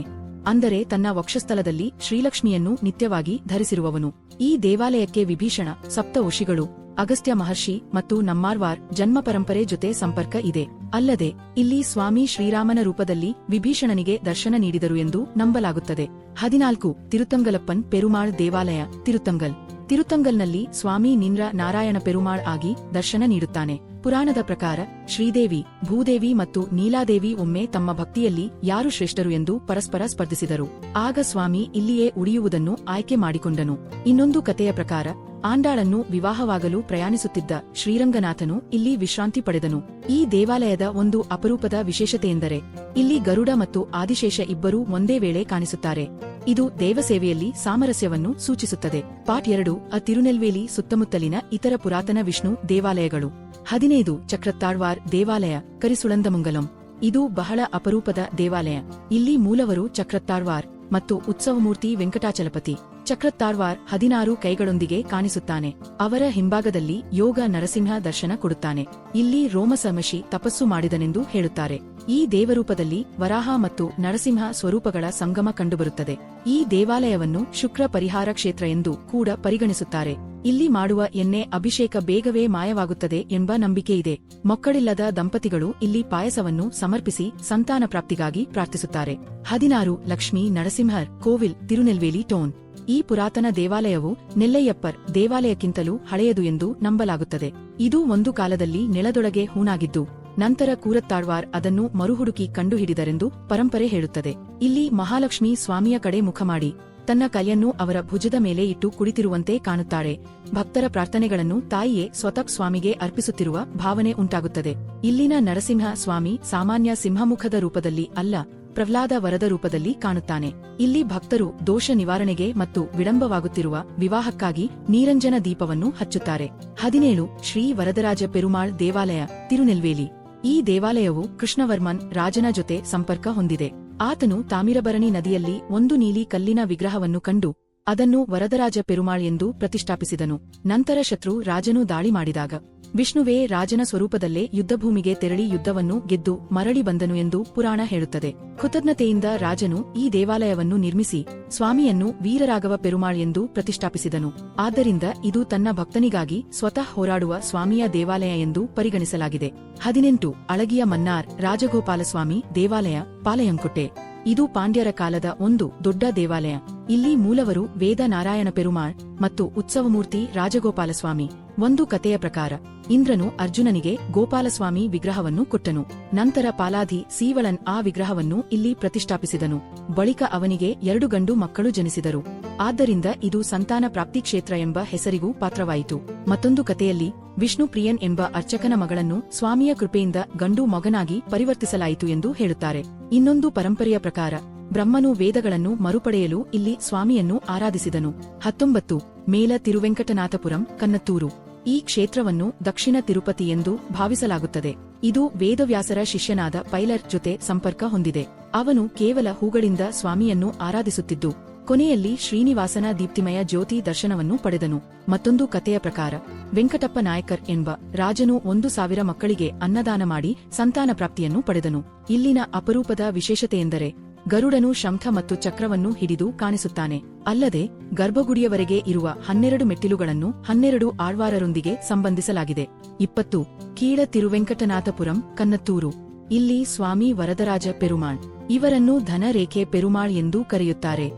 ಅಂದರೆ ತನ್ನ ವಕ್ಷಸ್ಥಲದಲ್ಲಿ ಶ್ರೀಲಕ್ಷ್ಮಿಯನ್ನು ನಿತ್ಯವಾಗಿ ಧರಿಸಿರುವವನು. ಈ ದೇವಾಲಯಕ್ಕೆ ವಿಭೀಷಣ, ಸಪ್ತಋಷಿಗಳು, ಅಗಸ್ತ್ಯ ಮಹರ್ಷಿ ಮತ್ತು ನಮ್ಮಾಳ್ವಾರ್ ಜನ್ಮ ಪರಂಪರೆ ಜೊತೆ ಸಂಪರ್ಕ ಇದೆ. ಅಲ್ಲದೆ ಇಲ್ಲಿ ಸ್ವಾಮಿ ಶ್ರೀರಾಮನ ರೂಪದಲ್ಲಿ ವಿಭೀಷಣನಿಗೆ ದರ್ಶನ ನೀಡಿದರು ಎಂದು ನಂಬಲಾಗುತ್ತದೆ. 14 ತಿರುತಂಗಲಪ್ಪನ್ ಪೆರುಮಾಳ್ ದೇವಾಲಯ ತಿರುತಂಗಲ್. ತಿರುತಂಗಲ್ನಲ್ಲಿ ಸ್ವಾಮಿ ನಿನ್ರ ನಾರಾಯಣ ಪೆರುಮಾಳ್ ಆಗಿ ದರ್ಶನ ನೀಡುತ್ತಾನೆ. ಪುರಾಣದ ಪ್ರಕಾರ ಶ್ರೀದೇವಿ, ಭೂದೇವಿ ಮತ್ತು ನೀಲಾದೇವಿ ಒಮ್ಮೆ ತಮ್ಮ ಭಕ್ತಿಯಲ್ಲಿ ಯಾರು ಶ್ರೇಷ್ಠರು ಎಂದು ಪರಸ್ಪರ ಸ್ಪರ್ಧಿಸಿದರು. ಆಗ ಸ್ವಾಮಿ ಇಲ್ಲಿಯೇ ಉಳಿಯುವುದನ್ನು ಆಯ್ಕೆ ಮಾಡಿಕೊಂಡನು. ಇನ್ನೊಂದು ಕಥೆಯ ಪ್ರಕಾರ ಆಂಡಾಳನ್ನು ವಿವಾಹವಾಗಲು ಪ್ರಯಾಣಿಸುತ್ತಿದ್ದ ಶ್ರೀರಂಗನಾಥನು ಇಲ್ಲಿ ವಿಶ್ರಾಂತಿ ಪಡೆದನು. ಈ ದೇವಾಲಯದ ಒಂದು ಅಪರೂಪದ ವಿಶೇಷತೆಯೆಂದರೆ ಇಲ್ಲಿ ಗರುಡ ಮತ್ತು ಆದಿಶೇಷ ಇಬ್ಬರೂ ಒಂದೇ ವೇಳೆ ಕಾಣಿಸುತ್ತಾರೆ. ಇದು ದೇವಸೇವೆಯಲ್ಲಿ ಸಾಮರಸ್ಯವನ್ನು ಸೂಚಿಸುತ್ತದೆ. ಪಾರ್ಟ್ 2 ತಿರುನೆಲ್ವೇಲಿ ಸುತ್ತಮುತ್ತಲಿನ ಇತರ ಪುರಾತನ ವಿಷ್ಣು ದೇವಾಲಯಗಳು. 15 ಚಕ್ರತ್ತಾಳ್ವಾರ್ ದೇವಾಲಯ ಕರಿಸುಳಂದಮಂಗಲಂ. ಇದು ಬಹಳ ಅಪರೂಪದ ದೇವಾಲಯ. ಇಲ್ಲಿ ಮೂಲವರು ಚಕ್ರತ್ತಾಳ್ವಾರ್ ಮತ್ತು ಉತ್ಸವಮೂರ್ತಿ ವೆಂಕಟಾಚಲಪತಿ. ಚಕ್ರತಾರ್ವಾರ್ 16 ಕೈಗಳೊಂದಿಗೆ ಕಾಣಿಸುತ್ತಾನೆ. ಅವರ ಹಿಂಭಾಗದಲ್ಲಿ ಯೋಗ ನರಸಿಂಹ ದರ್ಶನ ಕೊಡುತ್ತಾನೆ. ಇಲ್ಲಿ ರೋಮಸಮಶಿ ತಪಸ್ಸು ಮಾಡಿದನೆಂದು ಹೇಳುತ್ತಾರೆ. ಈ ದೇವರೂಪದಲ್ಲಿ ವರಾಹ ಮತ್ತು ನರಸಿಂಹ ಸ್ವರೂಪಗಳ ಸಂಗಮ ಕಂಡುಬರುತ್ತದೆ. ಈ ದೇವಾಲಯವನ್ನು ಶುಕ್ರ ಪರಿಹಾರ ಕ್ಷೇತ್ರ ಎಂದು ಕೂಡ ಪರಿಗಣಿಸುತ್ತಾರೆ. ಇಲ್ಲಿ ಮಾಡುವ ಎಣ್ಣೆ ಅಭಿಷೇಕ ಬೇಗವೇ ಮಾಯವಾಗುತ್ತದೆ ಎಂಬ ನಂಬಿಕೆಯಿದೆ. ಮಕ್ಕಳಿಲ್ಲದ ದಂಪತಿಗಳು ಇಲ್ಲಿ ಪಾಯಸವನ್ನು ಸಮರ್ಪಿಸಿ ಸಂತಾನ ಪ್ರಾಪ್ತಿಗಾಗಿ ಪ್ರಾರ್ಥಿಸುತ್ತಾರೆ. 16 ಲಕ್ಷ್ಮೀ ನರಸಿಂಹರ್ ಕೋವಿಲ್ ತಿರುನೆಲ್ವೇಲಿ ಟೋನ್. ಈ ಪುರಾತನ ದೇವಾಲಯವು ನೆಲ್ಲಯ್ಯಪ್ಪರ್ ದೇವಾಲಯಕ್ಕಿಂತಲೂ ಹಳೆಯದು ಎಂದು ನಂಬಲಾಗುತ್ತದೆ. ಇದು ಒಂದು ಕಾಲದಲ್ಲಿ ನೆಲದೊಳಗೆ ಹೂಣಾಗಿದ್ದು ನಂತರ ಕೂರತ್ತಾಳ್ವಾರ್ ಅದನ್ನು ಮರುಹುಡುಕಿ ಕಂಡುಹಿಡಿದರೆಂದು ಪರಂಪರೆ ಹೇಳುತ್ತದೆ. ಇಲ್ಲಿ ಮಹಾಲಕ್ಷ್ಮಿ ಸ್ವಾಮಿಯ ಕಡೆ ಮುಖ ಮಾಡಿ ತನ್ನ ಕೈಯನ್ನು ಅವರ ಭುಜದ ಮೇಲೆ ಇಟ್ಟು ಕುಳಿತಿರುವಂತೆ ಕಾಣುತ್ತಾಳೆ. ಭಕ್ತರ ಪ್ರಾರ್ಥನೆಗಳನ್ನು ತಾಯಿಯೇ ಸ್ವತಃ ಸ್ವಾಮಿಗೆ ಅರ್ಪಿಸುತ್ತಿರುವ ಭಾವನೆ ಉಂಟಾಗುತ್ತದೆ. ಇಲ್ಲಿನ ನರಸಿಂಹ ಸ್ವಾಮಿ ಸಾಮಾನ್ಯ ಸಿಂಹಮುಖದ ರೂಪದಲ್ಲಿ ಅಲ್ಲ, ಪ್ರಹ್ಲಾದ ವರದ ರೂಪದಲ್ಲಿ ಕಾಣುತ್ತಾನೆ. ಇಲ್ಲಿ ಭಕ್ತರು ದೋಷ ನಿವಾರಣೆಗೆ ಮತ್ತು ವಿಳಂಬವಾಗುತ್ತಿರುವ ವಿವಾಹಕ್ಕಾಗಿ ನೀರಂಜನ ದೀಪವನ್ನು ಹಚ್ಚುತ್ತಾರೆ. 17 ಶ್ರೀ ವರದರಾಜ ಪೆರುಮಾಳ್ ದೇವಾಲಯ ತಿರುನೆಲ್ವೇಲಿ. ಈ ದೇವಾಲಯವು ಕೃಷ್ಣವರ್ಮನ್ ರಾಜನ ಜೊತೆ ಸಂಪರ್ಕ ಹೊಂದಿದೆ. ಆತನು ತಾಮಿರಬರಣಿ ನದಿಯಲ್ಲಿ ಒಂದು ನೀಲಿ ಕಲ್ಲಿನ ವಿಗ್ರಹವನ್ನು ಕಂಡು ಅದನ್ನು ವರದರಾಜ ಪೆರುಮಾಳ್ ಎಂದು ಪ್ರತಿಷ್ಠಾಪಿಸಿದನು. ನಂತರ ಶತ್ರು ರಾಜನು ದಾಳಿ ಮಾಡಿದಾಗ ವಿಷ್ಣುವೇ ರಾಜನ ಸ್ವರೂಪದಲ್ಲೇ ಯುದ್ಧಭೂಮಿಗೆ ತೆರಳಿ ಯುದ್ಧವನ್ನು ಗೆದ್ದು ಮರಳಿ ಬಂದನು ಎಂದು ಪುರಾಣ ಹೇಳುತ್ತದೆ. ಕೃತಜ್ಞತೆಯಿಂದ ರಾಜನು ಈ ದೇವಾಲಯವನ್ನು ನಿರ್ಮಿಸಿ ಸ್ವಾಮಿಯನ್ನು ವೀರರಾಘವ ಪೆರುಮಾಳ್ ಎಂದು ಪ್ರತಿಷ್ಠಾಪಿಸಿದನು. ಆದ್ದರಿಂದ ಇದು ತನ್ನ ಭಕ್ತನಿಗಾಗಿ ಸ್ವತಃ ಹೋರಾಡುವ ಸ್ವಾಮಿಯ ದೇವಾಲಯ ಎಂದು ಪರಿಗಣಿಸಲಾಗಿದೆ. 18 ಅಳಗಿಯ ಮನ್ನಾರ್ ರಾಜಗೋಪಾಲಸ್ವಾಮಿ ದೇವಾಲಯ ಪಾಲಯಂಕೋಟೆ. ಇದು ಪಾಂಡ್ಯರ ಕಾಲದ ಒಂದು ದೊಡ್ಡ ದೇವಾಲಯ. ಇಲ್ಲಿ ಮೂಲವರು ವೇದ ನಾರಾಯಣ ಪೆರುಮಾಳ್ ಮತ್ತು ಉತ್ಸವಮೂರ್ತಿ ರಾಜಗೋಪಾಲಸ್ವಾಮಿ. ಒಂದು ಕಥೆಯ ಪ್ರಕಾರ ಇಂದ್ರನು ಅರ್ಜುನನಿಗೆ ಗೋಪಾಲಸ್ವಾಮಿ ವಿಗ್ರಹವನ್ನು ಕೊಟ್ಟನು. ನಂತರ ಪಾಲಾಧಿ ಸೀವಳನ್ ಆ ವಿಗ್ರಹವನ್ನು ಇಲ್ಲಿ ಪ್ರತಿಷ್ಠಾಪಿಸಿದನು. ಬಳಿಕ ಅವನಿಗೆ 2 ಗಂಡು ಮಕ್ಕಳು ಜನಿಸಿದರು. ಆದ್ದರಿಂದ ಇದು ಸಂತಾನ ಪ್ರಾಪ್ತಿ ಕ್ಷೇತ್ರ ಎಂಬ ಹೆಸರಿಗೂ ಪಾತ್ರವಾಯಿತು. ಮತ್ತೊಂದು ಕಥೆಯಲ್ಲಿ ವಿಷ್ಣು ಪ್ರಿಯನ್ ಎಂಬ ಅರ್ಚಕನ ಮಗಳನ್ನು ಸ್ವಾಮಿಯ ಕೃಪೆಯಿಂದ ಗಂಡು ಮಗನಾಗಿ ಪರಿವರ್ತಿಸಲಾಯಿತು ಎಂದು ಹೇಳುತ್ತಾರೆ. ಇನ್ನೊಂದು ಪರಂಪರೆಯ ಪ್ರಕಾರ ಬ್ರಹ್ಮನು ವೇದಗಳನ್ನು ಮರುಪಡೆಯಲು ಇಲ್ಲಿ ಸ್ವಾಮಿಯನ್ನು ಆರಾಧಿಸಿದನು. 19 ಮೇಲ ತಿರುವೆಂಕಟನಾಥಪುರಂ ಕನ್ನತ್ತೂರು. ಈ ಕ್ಷೇತ್ರವನ್ನು ದಕ್ಷಿಣ ತಿರುಪತಿ ಎಂದು ಭಾವಿಸಲಾಗುತ್ತದೆ. ಇದು ವೇದವ್ಯಾಸರ ಶಿಷ್ಯನಾದ ಪೈಲರ್ ಜೊತೆ ಸಂಪರ್ಕ ಹೊಂದಿದೆ. ಅವನು ಕೇವಲ ಹೂಗಳಿಂದ ಸ್ವಾಮಿಯನ್ನು ಆರಾಧಿಸುತ್ತಿದ್ದು ಕೊನೆಯಲ್ಲಿ ಶ್ರೀನಿವಾಸನ ದೀಪ್ತಿಮಯ ಜ್ಯೋತಿ ದರ್ಶನವನ್ನು ಪಡೆದನು. ಮತ್ತೊಂದು ಕಥೆಯ ಪ್ರಕಾರ ವೆಂಕಟಪ್ಪ ನಾಯಕರ್ ಎಂಬ ರಾಜನು 1,000 ಮಕ್ಕಳಿಗೆ ಅನ್ನದಾನ ಮಾಡಿ ಸಂತಾನ ಪ್ರಾಪ್ತಿಯನ್ನು ಪಡೆದನು. ಇಲ್ಲಿನ ಅಪರೂಪದ ವಿಶೇಷತೆಯೆಂದರೆ ಗರುಡನು ಶಂಖ ಮತ್ತು ಚಕ್ರವನ್ನು ಹಿಡಿದು ಕಾಣಿಸುತ್ತಾನೆ. ಅಲ್ಲದೆ ಗರ್ಭಗುಡಿಯವರೆಗೆ ಇರುವ 12 ಮೆಟ್ಟಿಲುಗಳನ್ನು 12 ಆಳ್ವಾರರೊಂದಿಗೆ ಸಂಬಂಧಿಸಲಾಗಿದೆ. 20 ಕೀಳ ತಿರುವೆಂಕಟನಾಥಪುರಂ ಕನ್ನತ್ತೂರು. ಇಲ್ಲಿ ಸ್ವಾಮಿ ವರದರಾಜ ಪೆರುಮಾಳ್. ಇವರನ್ನು ಧನರೇಖೆ ಪೆರುಮಾಳ್ ಎಂದೂ ಕರೆಯುತ್ತಾರೆ.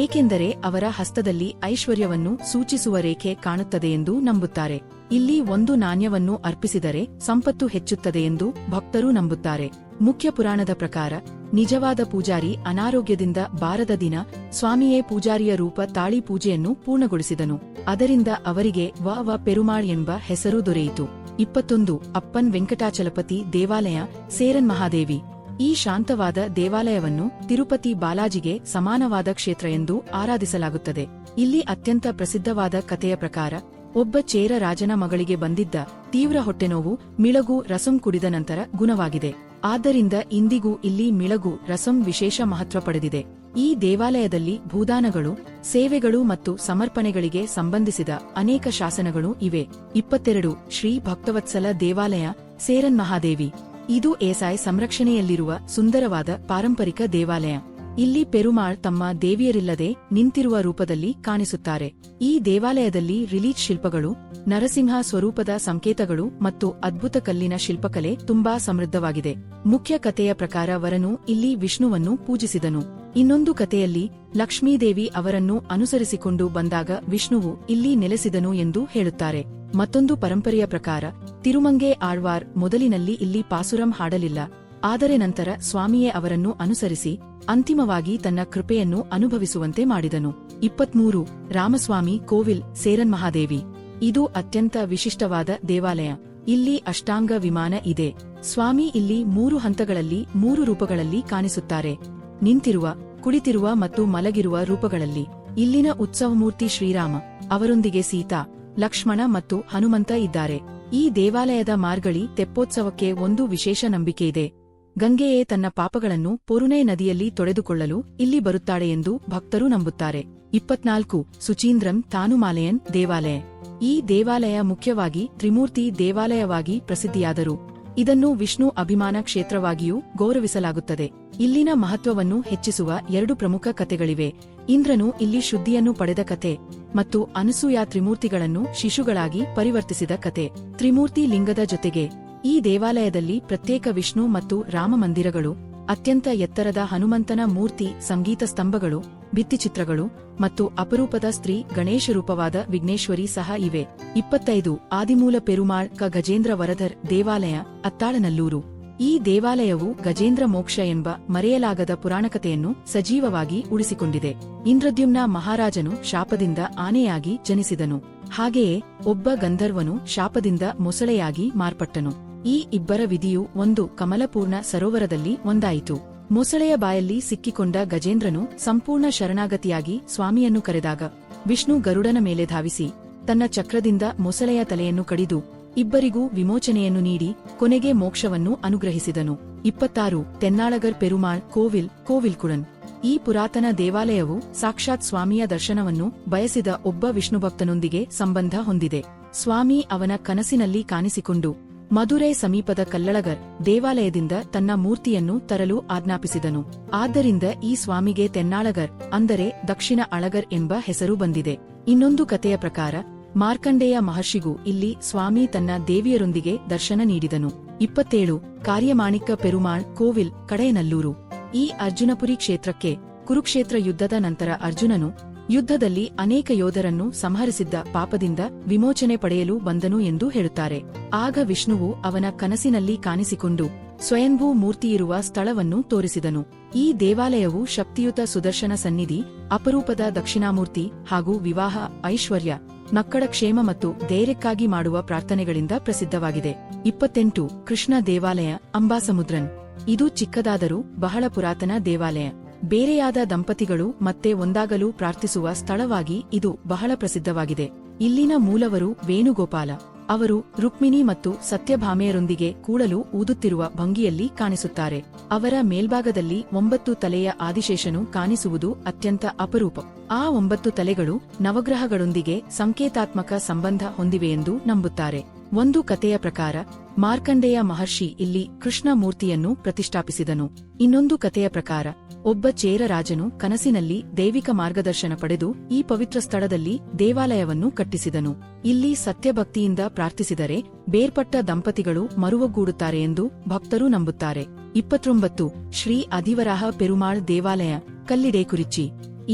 ಏಕೆಂದರೆ ಅವರ ಹಸ್ತದಲ್ಲಿ ಐಶ್ವರ್ಯವನ್ನು ಸೂಚಿಸುವ ರೇಖೆ ಕಾಣುತ್ತದೆ ಎಂದು ನಂಬುತ್ತಾರೆ. ಇಲ್ಲಿ ಒಂದು ನಾಣ್ಯವನ್ನು ಅರ್ಪಿಸಿದರೆ ಸಂಪತ್ತು ಹೆಚ್ಚುತ್ತದೆ ಎಂದು ಭಕ್ತರು ನಂಬುತ್ತಾರೆ. ಮುಖ್ಯ ಪುರಾಣದ ಪ್ರಕಾರ ನಿಜವಾದ ಪೂಜಾರಿ ಅನಾರೋಗ್ಯದಿಂದ ಬಾರದ ದಿನ ಸ್ವಾಮಿಯೇ ಪೂಜಾರಿಯ ರೂಪ ತಾಳಿ ಪೂಜೆಯನ್ನು ಪೂರ್ಣಗೊಳಿಸಿದನು. ಅದರಿಂದ ಅವರಿಗೆ ವ ಪೆರುಮಾಳ್ ಎಂಬ ಹೆಸರು ದೊರೆಯಿತು. 21 ಅಪ್ಪನ್ ವೆಂಕಟಾಚಲಪತಿ ದೇವಾಲಯ ಸೇರನ್ ಮಹಾದೇವಿ. ಈ ಶಾಂತವಾದ ದೇವಾಲಯವನ್ನು ತಿರುಪತಿ ಬಾಲಾಜಿಗೆ ಸಮಾನವಾದ ಕ್ಷೇತ್ರ ಎಂದು ಆರಾಧಿಸಲಾಗುತ್ತದೆ. ಇಲ್ಲಿ ಅತ್ಯಂತ ಪ್ರಸಿದ್ಧವಾದ ಕಥೆಯ ಪ್ರಕಾರ ಒಬ್ಬ ಚೇರ ರಾಜನ ಮಗಳಿಗೆ ಬಂದಿದ್ದ ತೀವ್ರ ಹೊಟ್ಟೆನೋವು ಮಿಳಗು ರಸಂ ಕುಡಿದ ನಂತರ ಗುಣವಾಗಿದೆ. ಆದ್ದರಿಂದ ಇಂದಿಗೂ ಇಲ್ಲಿ ಮಿಳಗು ರಸಂ ವಿಶೇಷ ಮಹತ್ವ ಪಡೆದಿದೆ. ಈ ದೇವಾಲಯದಲ್ಲಿ ಭೂದಾನಗಳು, ಸೇವೆಗಳು ಮತ್ತು ಸಮರ್ಪಣೆಗಳಿಗೆ ಸಂಬಂಧಿಸಿದ ಅನೇಕ ಶಾಸನಗಳು ಇವೆ. 22 ಶ್ರೀ ಭಕ್ತವತ್ಸಲ ದೇವಾಲಯ ಸೇರನ್ ಮಹಾದೇವಿ. ಇದು ಏಸಾಯ್ ಸಂರಕ್ಷಣೆಯಲ್ಲಿರುವ ಸುಂದರವಾದ ಪಾರಂಪರಿಕ ದೇವಾಲಯ. ಇಲ್ಲಿ ಪೆರುಮಾಳ್ ತಮ್ಮ ದೇವಿಯರಿಲ್ಲದೆ ನಿಂತಿರುವ ರೂಪದಲ್ಲಿ ಕಾಣಿಸುತ್ತಾರೆ. ಈ ದೇವಾಲಯದಲ್ಲಿ ರಿಲೀಜ್ ಶಿಲ್ಪಗಳು, ನರಸಿಂಹ ಸ್ವರೂಪದ ಸಂಕೇತಗಳು ಮತ್ತು ಅದ್ಭುತ ಕಲ್ಲಿನ ಶಿಲ್ಪಕಲೆ ತುಂಬಾ ಸಮೃದ್ಧವಾಗಿದೆ. ಮುಖ್ಯ ಕಥೆಯ ಪ್ರಕಾರ ವರನು ಇಲ್ಲಿ ವಿಷ್ಣುವನ್ನು ಪೂಜಿಸಿದನು. ಇನ್ನೊಂದು ಕಥೆಯಲ್ಲಿ ಲಕ್ಷ್ಮೀದೇವಿ ಅವರನ್ನು ಅನುಸರಿಸಿಕೊಂಡು ಬಂದಾಗ ವಿಷ್ಣುವು ಇಲ್ಲಿ ನೆಲೆಸಿದನು ಎಂದು ಹೇಳುತ್ತಾರೆ. ಮತ್ತೊಂದು ಪರಂಪರೆಯ ಪ್ರಕಾರ ತಿರುಮಂಗೆ ಆಳ್ವಾರ್ ಮೊದಲಿನಲ್ಲಿ ಇಲ್ಲಿ ಪಾಸುರಂ ಹಾಡಲಿಲ್ಲ. ಆದರೆ ನಂತರ ಸ್ವಾಮಿಯೇ ಅವರನ್ನು ಅನುಸರಿಸಿ ಅಂತಿಮವಾಗಿ ತನ್ನ ಕೃಪೆಯನ್ನು ಅನುಭವಿಸುವಂತೆ ಮಾಡಿದನು. 23 ರಾಮಸ್ವಾಮಿ ಕೋವಿಲ್ ಸೇರನ್ ಮಹಾದೇವಿ. ಇದು ಅತ್ಯಂತ ವಿಶಿಷ್ಟವಾದ ದೇವಾಲಯ. ಇಲ್ಲಿ ಅಷ್ಟಾಂಗ ವಿಮಾನ ಇದೆ. ಸ್ವಾಮಿ ಇಲ್ಲಿ 3 ಹಂತಗಳಲ್ಲಿ 3 ರೂಪಗಳಲ್ಲಿ ಕಾಣಿಸುತ್ತಾರೆ. ನಿಂತಿರುವ, ಕುಳಿತಿರುವ ಮತ್ತು ಮಲಗಿರುವ ರೂಪಗಳಲ್ಲಿ. ಇಲ್ಲಿನ ಉತ್ಸವಮೂರ್ತಿ ಶ್ರೀರಾಮ, ಅವರೊಂದಿಗೆ ಸೀತಾ, ಲಕ್ಷ್ಮಣ ಮತ್ತು ಹನುಮಂತ ಇದ್ದಾರೆ. ಈ ದೇವಾಲಯದ ಮಾರ್ಗಳಿ ತೆಪ್ಪೋತ್ಸವಕ್ಕೆ ಒಂದು ವಿಶೇಷ ನಂಬಿಕೆಯಿದೆ. ಗಂಗೆಯೇ ತನ್ನ ಪಾಪಗಳನ್ನು ಪೊರುಣೆ ನದಿಯಲ್ಲಿ ತೊಳೆದುಕೊಳ್ಳಲು ಇಲ್ಲಿ ಬರುತ್ತಾಳೆ ಎಂದು ಭಕ್ತರು ನಂಬುತ್ತಾರೆ. 24 ಸುಚೀಂದ್ರಂ ತಾನುಮಾಲಯನ್ ದೇವಾಲಯ. ಈ ದೇವಾಲಯ ಮುಖ್ಯವಾಗಿ ತ್ರಿಮೂರ್ತಿ ದೇವಾಲಯವಾಗಿ ಪ್ರಸಿದ್ಧಿಯಾದರೂ ಇದನ್ನು ವಿಷ್ಣು ಅಭಿಮಾನ ಕ್ಷೇತ್ರವಾಗಿಯೂ ಗೌರವಿಸಲಾಗುತ್ತದೆ. ಇಲ್ಲಿನ ಮಹತ್ವವನ್ನು ಹೆಚ್ಚಿಸುವ 2 ಪ್ರಮುಖ ಕಥೆಗಳಿವೆ. ಇಂದ್ರನು ಇಲ್ಲಿ ಶುದ್ಧಿಯನ್ನು ಪಡೆದ ಕಥೆ ಮತ್ತು ಅನಸೂಯ ತ್ರಿಮೂರ್ತಿಗಳನ್ನು ಶಿಶುಗಳಾಗಿ ಪರಿವರ್ತಿಸಿದ ಕಥೆ. ತ್ರಿಮೂರ್ತಿ ಲಿಂಗದ ಜೊತೆಗೆ ಈ ದೇವಾಲಯದಲ್ಲಿ ಪ್ರತ್ಯೇಕ ವಿಷ್ಣು ಮತ್ತು ರಾಮ ಮಂದಿರಗಳು, ಅತ್ಯಂತ ಎತ್ತರದ ಹನುಮಂತನ ಮೂರ್ತಿ, ಸಂಗೀತ ಸ್ತಂಭಗಳು, ಭಿತ್ತಿಚಿತ್ರಗಳು ಮತ್ತು ಅಪರೂಪದ ಸ್ತ್ರೀ ಗಣೇಶ ರೂಪವಾದ ವಿಘ್ನೇಶ್ವರಿ ಸಹ ಇವೆ. 25 ಆದಿಮೂಲ ಪೆರುಮಾಳ್ ಕ ಗಜೇಂದ್ರ ವರಧರ್ ದೇವಾಲಯ, ಅತ್ತಾಳನಲ್ಲೂರು. ಈ ದೇವಾಲಯವು ಗಜೇಂದ್ರ ಮೋಕ್ಷ ಎಂಬ ಮರೆಯಲಾಗದ ಪುರಾಣಕಥೆಯನ್ನು ಸಜೀವವಾಗಿ ಉಳಿಸಿಕೊಂಡಿದೆ. ಇಂದ್ರದ್ಯುಮ್ನ ಮಹಾರಾಜನು ಶಾಪದಿಂದ ಆನೆಯಾಗಿ ಜನಿಸಿದನು. ಹಾಗೆಯೇ ಒಬ್ಬ ಗಂಧರ್ವನು ಶಾಪದಿಂದ ಮೊಸಳೆಯಾಗಿ ಮಾರ್ಪಟ್ಟನು. ಈ ಇಬ್ಬರ ವಿಧಿಯು ಒಂದು ಕಮಲಪೂರ್ಣ ಸರೋವರದಲ್ಲಿ ಒಂದಾಯಿತು. ಮೊಸಳೆಯ ಬಾಯಲ್ಲಿ ಸಿಕ್ಕಿಕೊಂಡ ಗಜೇಂದ್ರನು ಸಂಪೂರ್ಣ ಶರಣಾಗತಿಯಾಗಿ ಸ್ವಾಮಿಯನ್ನು ಕರೆದಾಗ ವಿಷ್ಣು ಗರುಡನ ಮೇಲೆ ಧಾವಿಸಿ ತನ್ನ ಚಕ್ರದಿಂದ ಮೊಸಳೆಯ ತಲೆಯನ್ನು ಕಡಿದು ಇಬ್ಬರಿಗೂ ವಿಮೋಚನೆಯನ್ನು ನೀಡಿ ಕೊನೆಗೆ ಮೋಕ್ಷವನ್ನು ಅನುಗ್ರಹಿಸಿದನು. 26 ತೆನ್ನಾಳಗರ್ ಪೆರುಮಾಳ್ ಕೋವಿಲ್ಕುಳನ್. ಈ ಪುರಾತನ ದೇವಾಲಯವು ಸಾಕ್ಷಾತ್ ಸ್ವಾಮಿಯ ದರ್ಶನವನ್ನು ಬಯಸಿದ ಒಬ್ಬ ವಿಷ್ಣುಭಕ್ತನೊಂದಿಗೆ ಸಂಬಂಧ ಹೊಂದಿದೆ. ಸ್ವಾಮಿ ಅವನ ಕನಸಿನಲ್ಲಿ ಕಾಣಿಸಿಕೊಂಡು ಮಧುರೈ ಸಮೀಪದ ಕಲ್ಲಳಗರ್ ದೇವಾಲಯದಿಂದ ತನ್ನ ಮೂರ್ತಿಯನ್ನು ತರಲು ಆಜ್ಞಾಪಿಸಿದನು. ಆದ್ದರಿಂದ ಈ ಸ್ವಾಮಿಗೆ ತೆನ್ನಾಳಗರ್ ಅಂದರೆ ದಕ್ಷಿಣ ಅಳಗರ್ ಎಂಬ ಹೆಸರು ಬಂದಿದೆ. ಇನ್ನೊಂದು ಕಥೆಯ ಪ್ರಕಾರ ಮಾರ್ಕಂಡೇಯ ಮಹರ್ಷಿಗೂ ಇಲ್ಲಿ ಸ್ವಾಮಿ ತನ್ನ ದೇವಿಯರೊಂದಿಗೆ ದರ್ಶನ ನೀಡಿದನು. 27 ಕಾರ್ಯಮಾಣಿಕ್ಯ ಪೆರುಮಾಳ್ ಕಡೆಯನಲ್ಲೂರು. ಈ ಅರ್ಜುನಪುರಿ ಕ್ಷೇತ್ರಕ್ಕೆ ಕುರುಕ್ಷೇತ್ರ ಯುದ್ಧದ ನಂತರ ಅರ್ಜುನನು ಯುದ್ಧದಲ್ಲಿ ಅನೇಕ ಯೋಧರನ್ನು ಸಂಹರಿಸಿದ್ದ ಪಾಪದಿಂದ ವಿಮೋಚನೆ ಪಡೆಯಲು ಬಂದನು ಎಂದು ಹೇಳುತ್ತಾರೆ. ಆಗ ವಿಷ್ಣುವು ಅವನ ಕನಸಿನಲ್ಲಿ ಕಾಣಿಸಿಕೊಂಡು ಸ್ವಯಂಭೂ ಮೂರ್ತಿಯಿರುವ ಸ್ಥಳವನ್ನು ತೋರಿಸಿದನು. ಈ ದೇವಾಲಯವು ಶಕ್ತಿಯುತ ಸುದರ್ಶನ ಸನ್ನಿಧಿ, ಅಪರೂಪದ ದಕ್ಷಿಣಾಮೂರ್ತಿ ಹಾಗೂ ವಿವಾಹ, ಐಶ್ವರ್ಯ, ಮಕ್ಕಳ ಕ್ಷೇಮ ಮತ್ತು ಧೈರ್ಯಕ್ಕಾಗಿ ಮಾಡುವ ಪ್ರಾರ್ಥನೆಗಳಿಂದ ಪ್ರಸಿದ್ಧವಾಗಿದೆ. 28 ಕೃಷ್ಣ ದೇವಾಲಯ, ಅಂಬಾಸಮುದ್ರನ್. ಇದು ಚಿಕ್ಕದಾದರೂ ಬಹಳ ಪುರಾತನ ದೇವಾಲಯ. ಬೇರೆಯಾದ ದಂಪತಿಗಳು ಮತ್ತೆ ಒಂದಾಗಲು ಪ್ರಾರ್ಥಿಸುವ ಸ್ಥಳವಾಗಿ ಇದು ಬಹಳ ಪ್ರಸಿದ್ಧವಾಗಿದೆ. ಇಲ್ಲಿನ ಮೂಲವರು ವೇಣುಗೋಪಾಲ. ಅವರು ರುಕ್ಮಿಣಿ ಮತ್ತು ಸತ್ಯಭಾಮೆಯರೊಂದಿಗೆ ಕೂಡಲು ಊದುತ್ತಿರುವ ಭಂಗಿಯಲ್ಲಿ ಕಾಣಿಸುತ್ತಾರೆ. ಅವರ ಮೇಲ್ಭಾಗದಲ್ಲಿ 9 ತಲೆಯ ಆದಿಶೇಷನು ಕಾಣಿಸುವುದು ಅತ್ಯಂತ ಅಪರೂಪ. ಆ 9 ತಲೆಗಳು ನವಗ್ರಹಗಳೊಂದಿಗೆ ಸಂಕೇತಾತ್ಮಕ ಸಂಬಂಧ ಹೊಂದಿವೆಯೆಂದು ನಂಬುತ್ತಾರೆ. ಒಂದು ಕಥೆಯ ಪ್ರಕಾರ ಮಾರ್ಕಂಡೇಯ ಮಹರ್ಷಿ ಇಲ್ಲಿ ಕೃಷ್ಣ ಮೂರ್ತಿಯನ್ನು ಪ್ರತಿಷ್ಠಾಪಿಸಿದನು. ಇನ್ನೊಂದು ಕಥೆಯ ಪ್ರಕಾರ ಒಬ್ಬ ಚೇರ ರಾಜನು ಕನಸಿನಲ್ಲಿ ದೈವಿಕ ಮಾರ್ಗದರ್ಶನ ಪಡೆದು ಈ ಪವಿತ್ರ ಸ್ಥಳದಲ್ಲಿ ದೇವಾಲಯವನ್ನು ಕಟ್ಟಿಸಿದನು. ಇಲ್ಲಿ ಸತ್ಯಭಕ್ತಿಯಿಂದ ಪ್ರಾರ್ಥಿಸಿದರೆ ಬೇರ್ಪಟ್ಟ ದಂಪತಿಗಳು ಮರುವೊಗ್ಗೂಡುತ್ತಾರೆ ಎಂದು ಭಕ್ತರು ನಂಬುತ್ತಾರೆ. 29 ಶ್ರೀ ಅಧಿವರಾಹ ಪೆರುಮಾಳ್ ದೇವಾಲಯ, ಕಲ್ಲಿಡೇಕುರಿಚ್ಚಿ.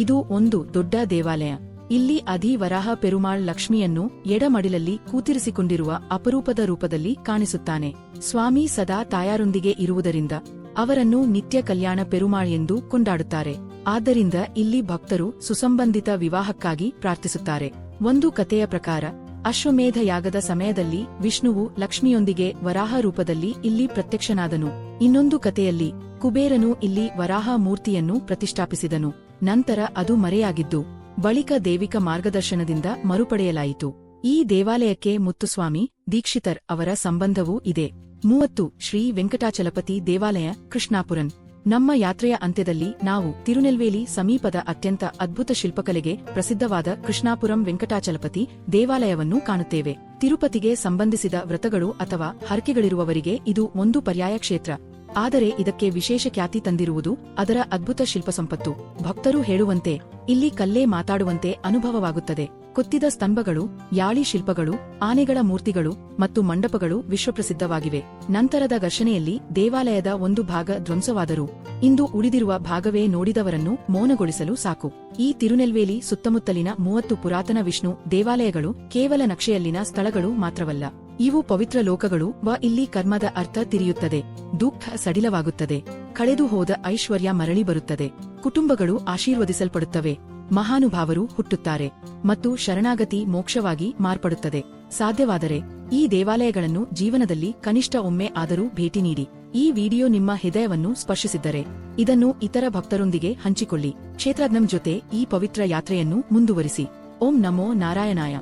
ಇದು ಒಂದು ದೊಡ್ಡ ದೇವಾಲಯ. ಇಲ್ಲಿ ಅಧಿವರಾಹ ಪೆರುಮಾಳ್ ಲಕ್ಷ್ಮಿಯನ್ನು ಎಡಮಡಿಲಲ್ಲಿ ಕೂತಿರಿಸಿಕೊಂಡಿರುವ ಅಪರೂಪದ ರೂಪದಲ್ಲಿ ಕಾಣಿಸುತ್ತಾನೆ. ಸ್ವಾಮಿ ಸದಾ ತಾಯಾರೊಂದಿಗೆ ಇರುವುದರಿಂದ ಅವರನ್ನು ನಿತ್ಯ ಕಲ್ಯಾಣ ಪೆರುಮಾಳ್ ಎಂದು ಕೊಂಡಾಡುತ್ತಾರೆ. ಆದ್ದರಿಂದ ಇಲ್ಲಿ ಭಕ್ತರು ಸುಸಂಬಂಧಿತ ವಿವಾಹಕ್ಕಾಗಿ ಪ್ರಾರ್ಥಿಸುತ್ತಾರೆ. ಒಂದು ಕಥೆಯ ಪ್ರಕಾರ ಅಶ್ವಮೇಧ ಯಾಗದ ಸಮಯದಲ್ಲಿ ವಿಷ್ಣುವು ಲಕ್ಷ್ಮಿಯೊಂದಿಗೆ ವರಾಹ ರೂಪದಲ್ಲಿ ಇಲ್ಲಿ ಪ್ರತ್ಯಕ್ಷನಾದನು. ಇನ್ನೊಂದು ಕಥೆಯಲ್ಲಿ ಕುಬೇರನು ಇಲ್ಲಿ ವರಾಹ ಮೂರ್ತಿಯನ್ನು ಪ್ರತಿಷ್ಠಾಪಿಸಿದನು. ನಂತರ ಅದು ಮರೆಯಾಗಿದ್ದು ಬಳಿಕ ದೈವಿಕ ಮಾರ್ಗದರ್ಶನದಿಂದ ಮರುಪಡೆಯಲಾಯಿತು. ಈ ದೇವಾಲಯಕ್ಕೆ ಮುತ್ತುಸ್ವಾಮಿ ದೀಕ್ಷಿತರ್ ಅವರ ಸಂಬಂಧವೂ ಇದೆ. 30 ಶ್ರೀ ವೆಂಕಟಾಚಲಪತಿ ದೇವಾಲಯ, ಕೃಷ್ಣಾಪುರನ್. ನಮ್ಮ ಯಾತ್ರೆಯ ಅಂತ್ಯದಲ್ಲಿ ನಾವು ತಿರುನೆಲ್ವೇಲಿ ಸಮೀಪದ ಅತ್ಯಂತ ಅದ್ಭುತ ಶಿಲ್ಪಕಲೆಗೆ ಪ್ರಸಿದ್ಧವಾದ ಕೃಷ್ಣಾಪುರಂ ವೆಂಕಟಾಚಲಪತಿ ದೇವಾಲಯವನ್ನು ಕಾಣುತ್ತೇವೆ. ತಿರುಪತಿಗೆ ಸಂಬಂಧಿಸಿದ ವ್ರತಗಳು ಅಥವಾ ಹರಕೆಗಳಿರುವವರಿಗೆ ಇದು ಒಂದು ಪರ್ಯಾಯ ಕ್ಷೇತ್ರ. ಆದರೆ ಇದಕ್ಕೆ ವಿಶೇಷ ಖ್ಯಾತಿ ತಂದಿರುವುದು ಅದರ ಅದ್ಭುತ ಶಿಲ್ಪಸಂಪತ್ತು. ಭಕ್ತರು ಹೇಳುವಂತೆ ಇಲ್ಲಿ ಕಲ್ಲೇ ಮಾತಾಡುವಂತೆ ಅನುಭವವಾಗುತ್ತದೆ. ಕೊತ್ತಿದ ಸ್ತಂಭಗಳು, ಯಾಳಿ ಶಿಲ್ಪಗಳು, ಆನೆಗಳ ಮೂರ್ತಿಗಳು ಮತ್ತು ಮಂಟಪಗಳು ವಿಶ್ವಪ್ರಸಿದ್ಧವಾಗಿವೆ. ನಂತರದ ಘರ್ಷಣೆಯಲ್ಲಿ ದೇವಾಲಯದ ಒಂದು ಭಾಗ ಧ್ವಂಸವಾದರೂ ಇಂದು ಉಳಿದಿರುವ ಭಾಗವೇ ನೋಡಿದವರನ್ನು ಮೌನಗೊಳಿಸಲು ಸಾಕು. ಈ ತಿರುನೆಲ್ವೇಲಿ ಸುತ್ತಮುತ್ತಲಿನ 30 ಪುರಾತನ ವಿಷ್ಣು ದೇವಾಲಯಗಳು ಕೇವಲ ನಕ್ಷೆಯಲ್ಲಿನ ಸ್ಥಳಗಳು ಮಾತ್ರವಲ್ಲ. ಇವು ಪವಿತ್ರ ಲೋಕಗಳು. ಇಲ್ಲಿ ಕರ್ಮದ ಅರ್ಥ ತಿರಿಯುತ್ತದೆ, ದುಃಖ ಸಡಿಲವಾಗುತ್ತದೆ, ಕಳೆದು ಹೋದ ಐಶ್ವರ್ಯ ಮರಳಿ ಬರುತ್ತದೆ, ಕುಟುಂಬಗಳು ಆಶೀರ್ವದಿಸಲ್ಪಡುತ್ತವೆ, ಮಹಾನುಭಾವರು ಹುಟ್ಟುತ್ತಾರೆ ಮತ್ತು ಶರಣಾಗತಿ ಮೋಕ್ಷವಾಗಿ ಮಾರ್ಪಡುತ್ತದೆ. ಸಾಧ್ಯವಾದರೆ ಈ ದೇವಾಲಯಗಳನ್ನು ಜೀವನದಲ್ಲಿ ಕನಿಷ್ಠ ಒಮ್ಮೆ ಆದರೂ ಭೇಟಿ ನೀಡಿ. ಈ ವಿಡಿಯೋ ನಿಮ್ಮ ಹೃದಯವನ್ನು ಸ್ಪರ್ಶಿಸಿದ್ದರೆ ಇದನ್ನು ಇತರ ಭಕ್ತರೊಂದಿಗೆ ಹಂಚಿಕೊಳ್ಳಿ. ಕ್ಷೇತ್ರಜ್ಞಂ ಜೊತೆ ಈ ಪವಿತ್ರ ಯಾತ್ರೆಯನ್ನು ಮುಂದುವರಿಸಿ. ಓಂ ನಮೋ ನಾರಾಯಣಾಯ.